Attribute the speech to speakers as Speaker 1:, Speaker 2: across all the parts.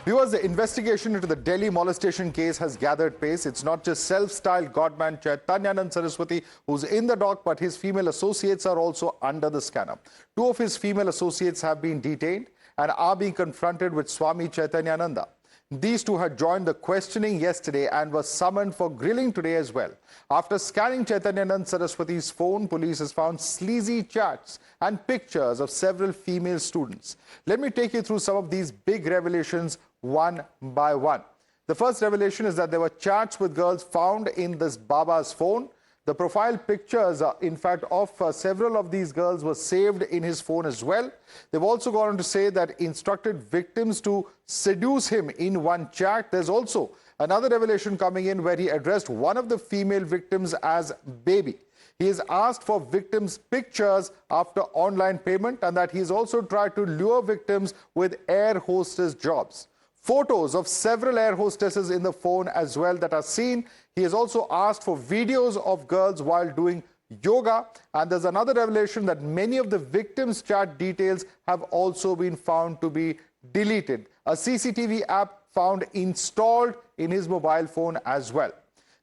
Speaker 1: Viewers, the investigation into the Delhi molestation case has gathered pace. It's not just self-styled godman Chaitanyanand Saraswati who's in the dock, but his female associates are also under the scanner. Two of his female associates have been detained and are being confronted with Swami Chaitanyananda. These two had joined the questioning yesterday and were summoned for grilling today as well. After scanning Chaitanyanand Saraswati's phone, police has found sleazy chats and pictures of several female students. Let me take you through some of these big revelations one by one. The first revelation is that there were chats with girls found in this Baba's phone. The profile pictures, in fact, of several of these girls were saved in his phone as well. They've also gone on to say that instructed victims to seduce him in one chat. There's also another revelation coming in where he addressed one of the female victims as baby. He has asked for victims' pictures after online payment, and that he's also tried to lure victims with air hostess jobs. Photos of several air hostesses in the phone as well that are seen. He has also asked for videos of girls while doing yoga. And there's another revelation that many of the victims' chat details have also been found to be deleted. A CCTV app found installed in his mobile phone as well.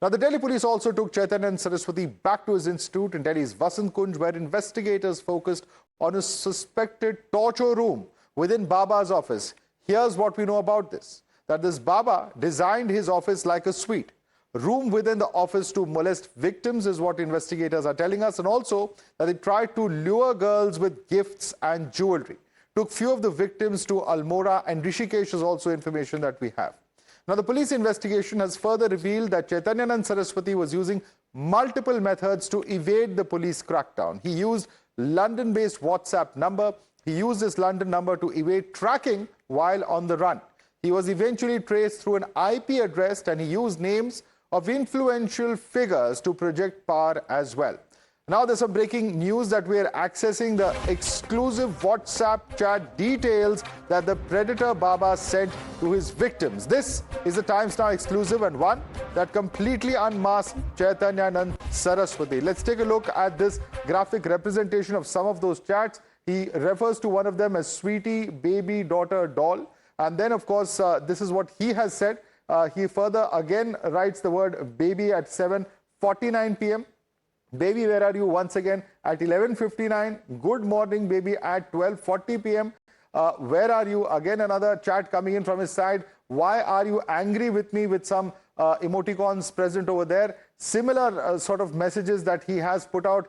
Speaker 1: Now, the Delhi police also took Chaitanyanand Saraswati back to his institute in Delhi's Vasant Kunj, where investigators focused on a suspected torture room within Baba's office. Here's what we know about this, that this Baba designed his office like a suite. Room within the office to molest victims is what investigators are telling us, and also that they tried to lure girls with gifts and jewelry. Took few of the victims to Almora, and Rishikesh is also information that we have. Now, the police investigation has further revealed that Chaitanyanand Saraswati was using multiple methods to evade the police crackdown. He used London-based WhatsApp number. He used this London number to evade tracking while on the run. He was eventually traced through an IP address, and he used names of influential figures to project power as well. Now, there's some breaking news that we are accessing the exclusive WhatsApp chat details that the predator Baba sent to his victims. This is a Times Now exclusive, and one that completely unmasked Chaitanyanand Saraswati. Let's take a look at this graphic representation of some of those chats. He refers to one of them as sweetie, baby, daughter, doll. And then, of course, this is what he has said. He further again writes the word baby at 7:49 p.m. Baby, where are you? Once again at 11:59. Good morning, baby, at 12:40 p.m. Where are you? Again, another chat coming in from his side. Why are you angry with me? With some emoticons present over there. Similar sort of messages that he has put out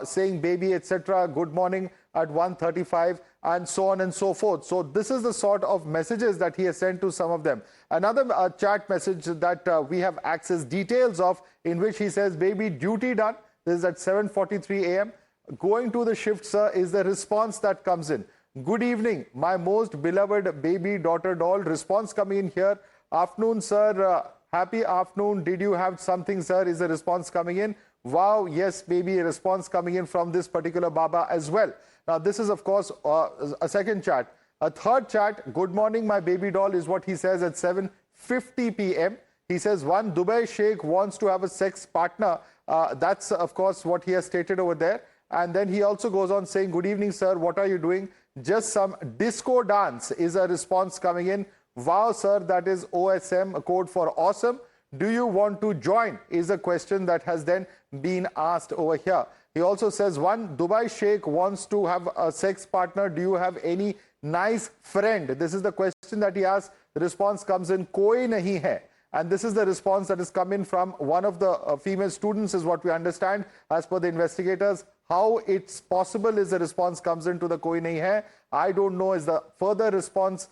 Speaker 1: saying baby, etc. Good morning at 1:35, and so on and so forth. So this is the sort of messages that he has sent to some of them. Another chat message that we have access details of, in which he says, baby, duty done. This is at 7:43 a.m. Going to the shift, sir, is the response that comes in. Good evening, my most beloved baby, daughter, doll. Response coming in here. Afternoon, sir. Happy afternoon. Did you have something, sir? Is the response coming in. Wow, yes, baby. A response coming in from this particular Baba as well. Now, this is, of course, a second chat. A third chat, good morning, my baby doll, is what he says at 7:50 p.m. He says, one Dubai Sheikh wants to have a sex partner. That's, of course, what he has stated over there. And then he also goes on saying, good evening, sir. What are you doing? Just some disco dance is a response coming in. Wow, sir, that is OSM, a code for awesome. Do you want to join? Is a question that has then been asked over here. He also says, one Dubai Sheikh wants to have a sex partner. Do you have any nice friend? This is the question that he asks. The response comes in, koi nahi hai. And this is the response that is coming from one of the female students, is what we understand as per the investigators. How it's possible is the response comes into the koi nahi hai. I don't know is the further response.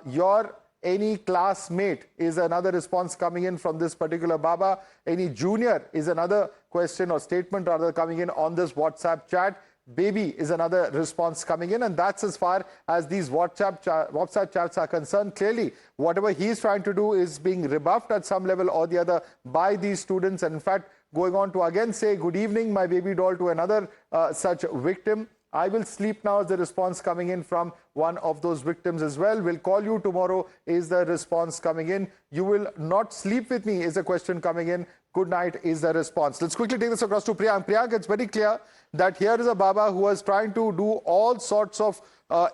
Speaker 1: Your any classmate is another response coming in from this particular Baba. Any junior is another question or statement rather coming in on this WhatsApp chat. Baby is another response coming in, and that's as far as these WhatsApp chats are concerned. Clearly, whatever he's trying to do is being rebuffed at some level or the other by these students, and in fact, going on to again say, good evening, my baby doll, to another such victim. I will sleep now is the response coming in from one of those victims as well. We'll call you tomorrow is the response coming in. You will not sleep with me is a question coming in. Good night is the response. Let's quickly take this across to Priyank. Priyank, it's very clear that here is a Baba who was trying to do all sorts of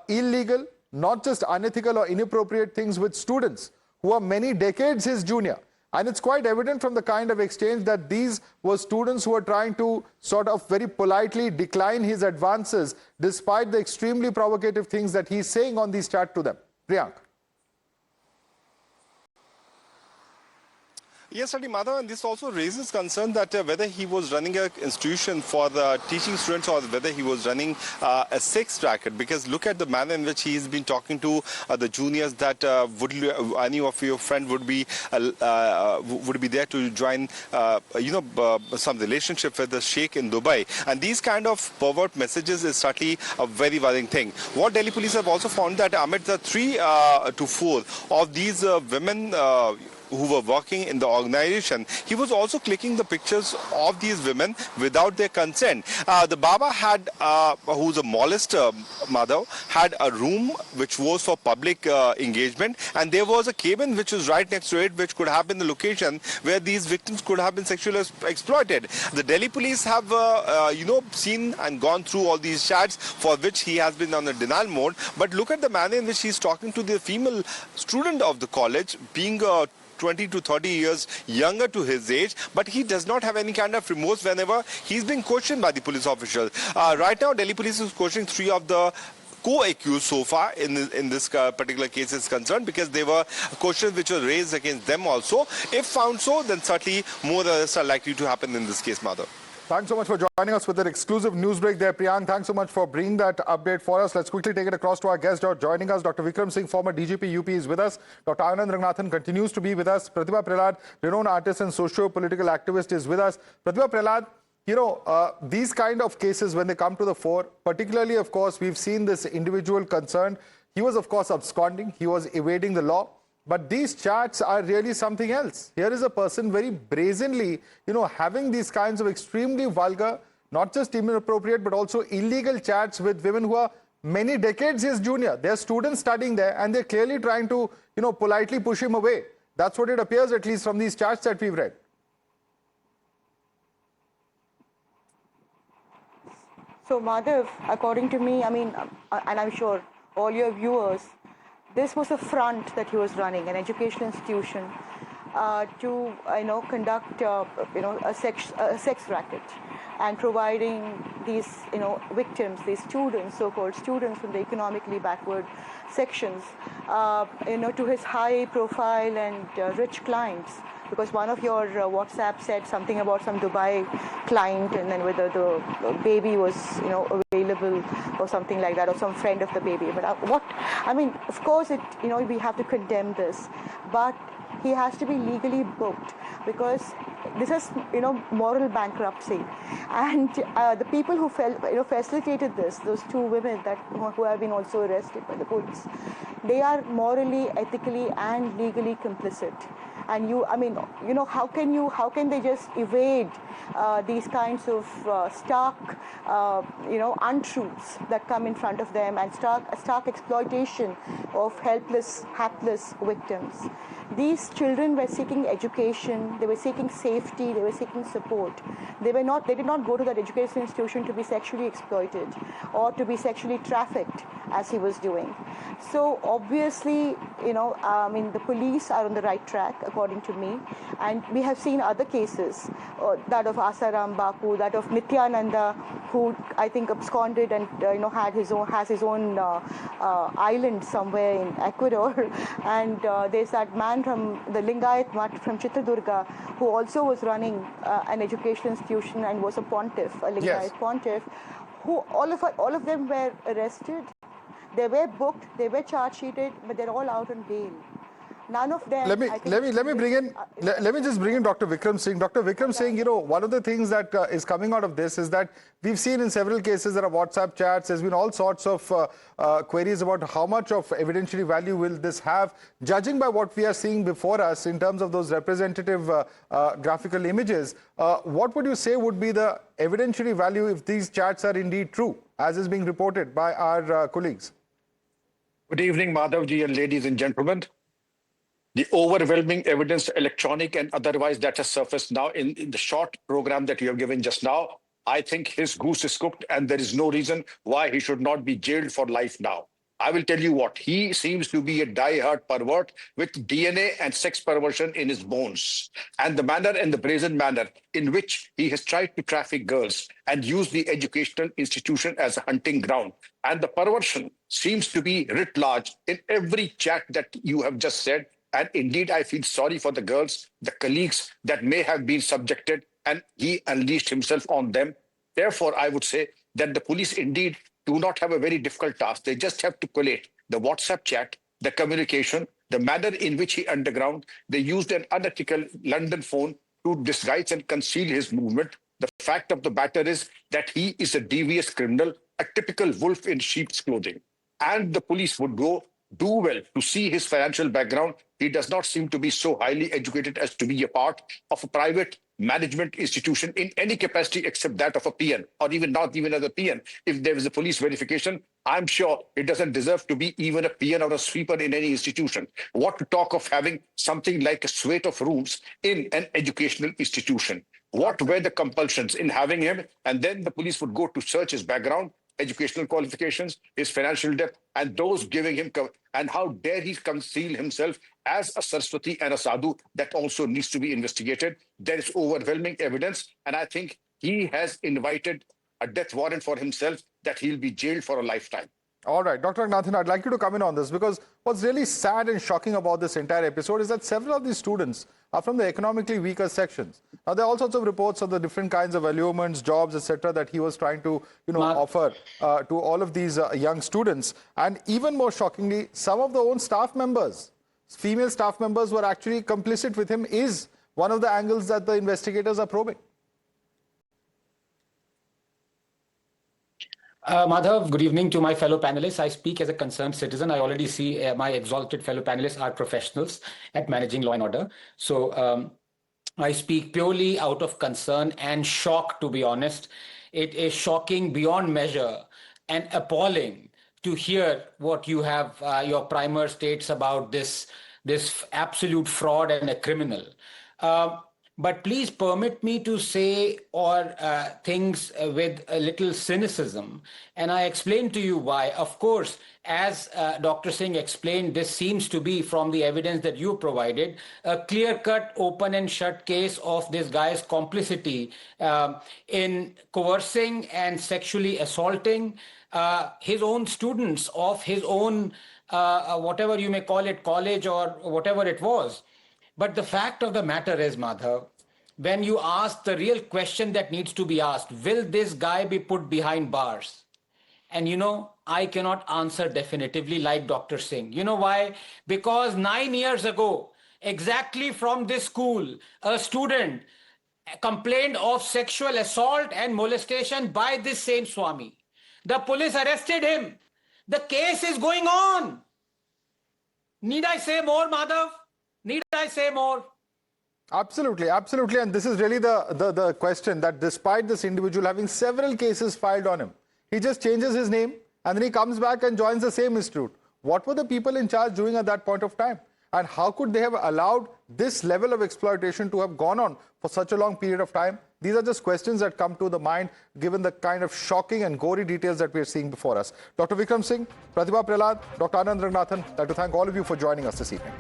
Speaker 1: illegal, not just unethical or inappropriate things with students who are many decades his junior. And it's quite evident from the kind of exchange that these were students who were trying to sort of very politely decline his advances despite the extremely provocative things that he's saying on these chat to them. Priyank.
Speaker 2: Yes, Adi Madhav, and this also raises concern that whether he was running an institution for the teaching students or whether he was running a sex racket. Because look at the manner in which he has been talking to the juniors that would any of your friend would be there to join, some relationship with the sheikh in Dubai. And these kind of pervert messages is certainly a very worrying thing. What Delhi police have also found that amid the 3 to 4 of these women who were working in the organization, he was also clicking the pictures of these women without their consent. The Baba had, who's a molester, Madhav, had a room which was for public engagement, and there was a cabin which was right next to it, which could have been the location where these victims could have been sexually exploited. The Delhi police have, seen and gone through all these chats for which he has been on a denial mode. But look at the manner in which he's talking to the female student of the college, being 20 to 30 years younger to his age, but he does not have any kind of remorse whenever he's being questioned by the police officials. Right now, Delhi police is questioning 3 of the co-accused so far in this particular case is concerned, because there were questions which were raised against them also. If found so, then certainly more arrests are likely to happen in this case, Madhav.
Speaker 1: Thanks so much for joining us with that exclusive news break there, Priyank. Thanks so much for bringing that update for us. Let's quickly take it across to our guest joining us. Dr. Vikram Singh, former DGP UP, is with us. Dr. Anand Ranganathan continues to be with us. Pratibha Prahlad, renowned artist and socio-political activist, is with us. Pratibha Prahlad, these kind of cases, when they come to the fore, particularly, of course, we've seen this individual concerned. He was, of course, absconding. He was evading the law. But these chats are really something else. Here is a person very brazenly, having these kinds of extremely vulgar, not just inappropriate, but also illegal chats with women who are many decades his junior. They're students studying there, and they're clearly trying to, politely push him away. That's what it appears, at least from these chats that we've read.
Speaker 3: So, Madhav, according to me, and I'm sure all your viewers, this was a front that he was running, an educational institution, to conduct a sex racket, and providing these victims, these students, so-called students from the economically backward sections, to his high profile and rich clients. Because one of your WhatsApp said something about some Dubai client, and then whether the baby was available or something like that, or some friend of the baby. But of course we have to condemn this, but he has to be legally booked, because this is moral bankruptcy. And the people who facilitated this, those 2 women who have been also arrested by the police, they are morally, ethically and legally complicit. And how can they just evade these kinds of stark untruths that come in front of them, and stark exploitation of helpless, hapless victims. These children were seeking education, they were seeking safety, they were seeking support. They did not go to that educational institution to be sexually exploited or to be sexually trafficked, as he was doing. So obviously, the police are on the right track, according to me. And we have seen other cases, that of Asaram Bapu, that of Nityananda, who I think absconded and has his own island somewhere in Ecuador. And there's that man from the Lingayat Mutt from Chitradurga, who also was running an educational institution and was a pontiff, a Lingayat pontiff, who all of them were arrested. They were booked, they were charge sheeted, but they're all out on bail. None of them. Let
Speaker 1: me just bring in Dr. Vikram Singh. Dr. Vikram Singh, one of the things that is coming out of this is that we've seen in several cases there are WhatsApp chats. There's been all sorts of queries about how much of evidentiary value will this have. Judging by what we are seeing before us in terms of those representative graphical images, what would you say would be the evidentiary value if these chats are indeed true, as is being reported by our colleagues?
Speaker 4: Good evening, Madhavji and ladies and gentlemen. The overwhelming evidence, electronic and otherwise, that has surfaced now in the short program that you have given just now, I think his goose is cooked, and there is no reason why he should not be jailed for life now. I will tell you what, he seems to be a die-hard pervert with DNA and sex perversion in his bones. And the manner and the brazen manner in which he has tried to traffic girls and use the educational institution as a hunting ground. And the perversion seems to be writ large in every chat that you have just said. And indeed, I feel sorry for the girls, the colleagues that may have been subjected, and he unleashed himself on them. Therefore, I would say that the police indeed do not have a very difficult task. They just have to collate the WhatsApp chat, the communication, the manner in which he underground. They used an unethical London phone to disguise and conceal his movement. The fact of the matter is that he is a devious criminal, a typical wolf in sheep's clothing. And the police would do well to see his financial background. He does not seem to be so highly educated as to be a part of a private management institution in any capacity except that of a PN, or even not even as a PN. If there is a police verification, I'm sure it doesn't deserve to be even a PN or a sweeper in any institution. What to talk of having something like a suite of rooms in an educational institution? What were the compulsions in having him? And then the police would go to search his background, educational qualifications, his financial debt, and those giving him, and how dare he conceal himself as a Saraswati and a Sadhu. That also needs to be investigated. There is overwhelming evidence, and I think he has invited a death warrant for himself that he'll be jailed for a lifetime.
Speaker 1: All right, Dr. Nathan, I'd like you to come in on this, because what's really sad and shocking about this entire episode is that several of these students are from the economically weaker sections. Now, there are all sorts of reports of the different kinds of allurements, jobs, etc., that he was trying to, offer to all of these young students. And even more shockingly, some of the own staff members, female staff members, were actually complicit with him, is one of the angles that the investigators are probing.
Speaker 5: Madhav, good evening to my fellow panelists. I speak as a concerned citizen. I already see my exalted fellow panelists are professionals at managing law and order. So I speak purely out of concern and shock, to be honest. It is shocking beyond measure and appalling to hear what you have, your primer states about this absolute fraud and a criminal. But please permit me to say things with a little cynicism. And I explain to you why. Of course, as Dr. Singh explained, this seems to be, from the evidence that you provided, a clear-cut, open and shut case of this guy's complicity in coercing and sexually assaulting his own students of his own, whatever you may call it, college or whatever it was. But the fact of the matter is, Madhav, when you ask the real question that needs to be asked, will this guy be put behind bars? And I cannot answer definitively like Dr. Singh. You know why? Because 9 years ago, exactly from this school, a student complained of sexual assault and molestation by this same Swami. The police arrested him. The case is going on. Need I say more, Madhav? Need I say more?
Speaker 1: Absolutely, absolutely. And this is really the question, that despite this individual having several cases filed on him, he just changes his name and then he comes back and joins the same institute. What were the people in charge doing at that point of time? And how could they have allowed this level of exploitation to have gone on for such a long period of time? These are just questions that come to the mind, given the kind of shocking and gory details that we are seeing before us. Dr. Vikram Singh, Pratibha Prahlad, Dr. Anand Ranganathan, I'd like to thank all of you for joining us this evening.